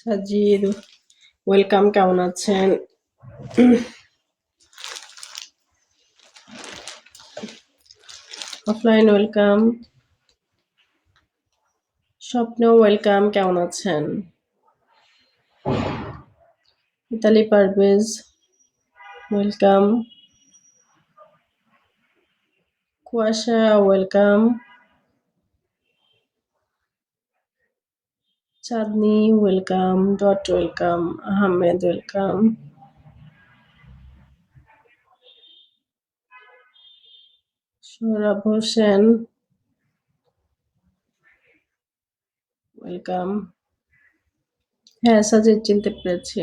Sajid welcome, কেমন আছেন? Offline welcome, স্বপ্ন ওয়েলকাম, কেমন আছেন? Mitali Parvez welcome, Kuasha welcome, Chandni welcome, dot welcome, Ahmed welcome, Sohrab Hossain welcome. হ্যাঁ সাজিদ, চিনতে পেরেছি।